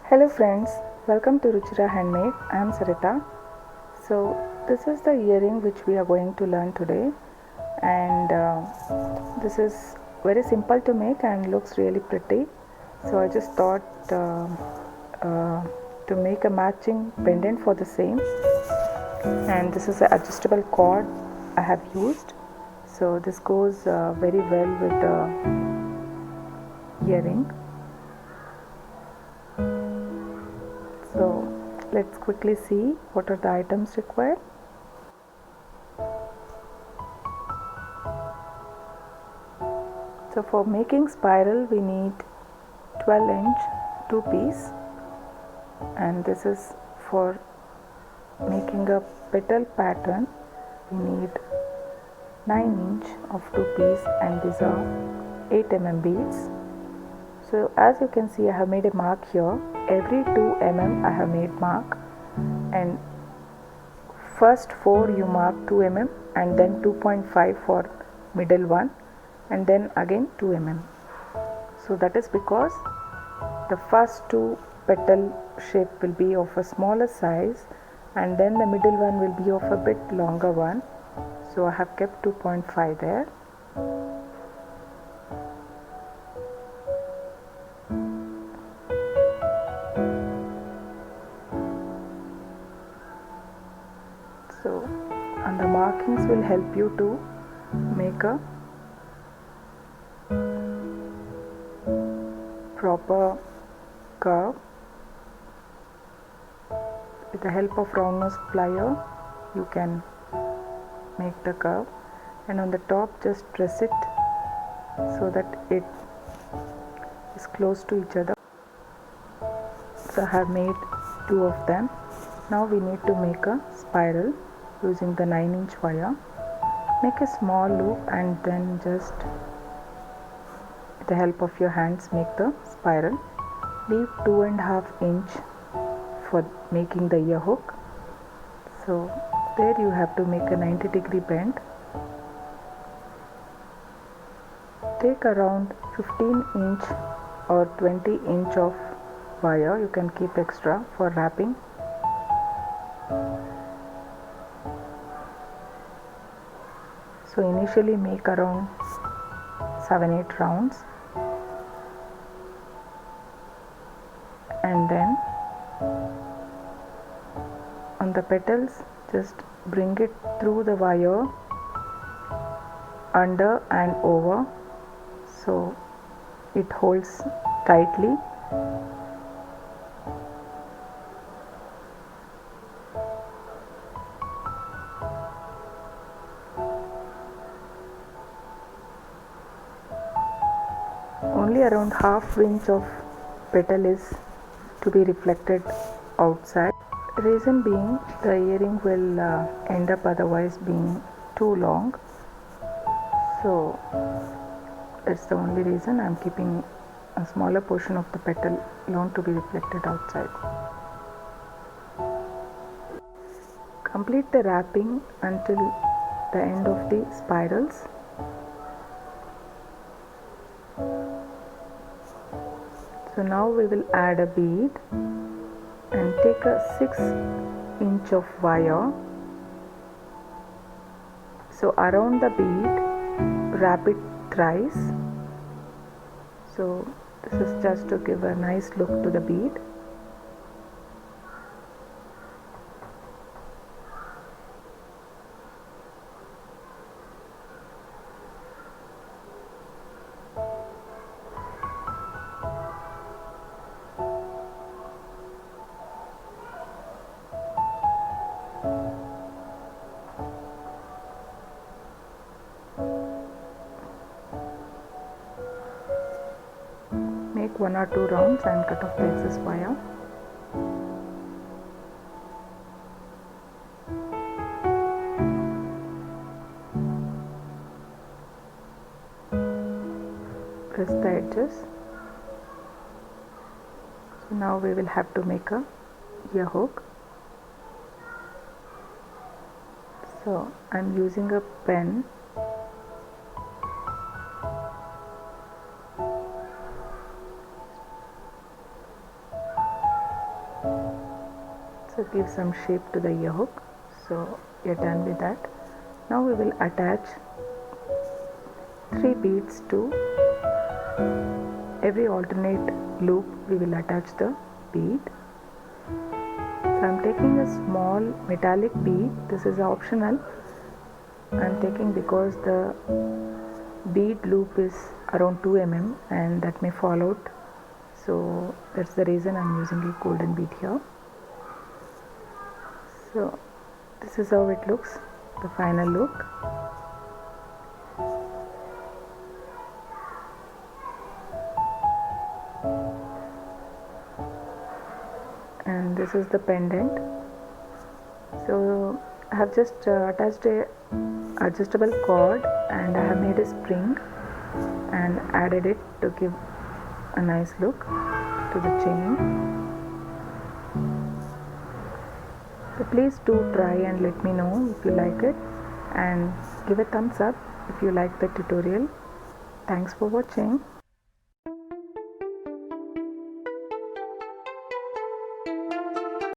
Hello friends, welcome to Ruchira Handmade. I am Sarita. So this is the earring which we are going to learn today, and this is very simple to make and looks really pretty. So I just thought to make a matching pendant for the same, and this is an adjustable cord I have used. So this goes very well with the earring. So let's quickly see what are the items required. So for making spiral we need 12-inch 2-piece, and this is for making a petal pattern we need 9-inch of 2-piece, and these are 8 mm beads. So as you can see, I have made a mark here. Every 2 mm I have made mark, and first 4 you mark 2 mm and then 2.5 for middle one, and then again 2 mm. So that is because the first 2 petal shape will be of a smaller size, and then the middle one will be of a bit longer one. So I have kept 2.5 there. So, and the markings will help you to make a proper curve. With the help of round nose plier you can make the curve, and on the top just press it so that it is close to each other. So I have made 2 of them. Now we need to make a spiral using the 9-inch wire. Make a small loop and then just with the help of your hands make the spiral. Leave 2.5 inch for making the ear hook. So there you have to make a 90-degree bend. Take around 15-inch or 20-inch of wire. You can keep extra for wrapping. So initially make around 7-8 rounds, and then on the petals just bring it through the wire under and over so it holds tightly. Only around half inch of petal is to be reflected outside. Reason being, the earring will end up otherwise being too long. So that's the only reason I am keeping a smaller portion of the petal alone to be reflected outside. Complete the wrapping until the end of the spirals. So now we will add a bead and take a 6-inch of wire. So around the bead wrap it thrice. So this is just to give a nice look to the bead. Make 1 or 2 rounds and cut off the excess wire. Press the edges. So now we will have to make a ear hook. So I am using a pen. to give some shape to the ear hook. So we are done with that. Now we will attach 3 beads to every alternate loop. We will attach the bead. So I am taking a small metallic bead. This is optional. I am taking because the bead loop is around 2 mm and that may fall out. So that's the reason I am using a golden bead here. So this is how it looks, the final look. And this is the pendant. So I have just attached a adjustable cord and I have made a spring and added it to give a nice look to the chain. So please do try and let me know if you like it, and give a thumbs up if you like the tutorial. Thanks for watching.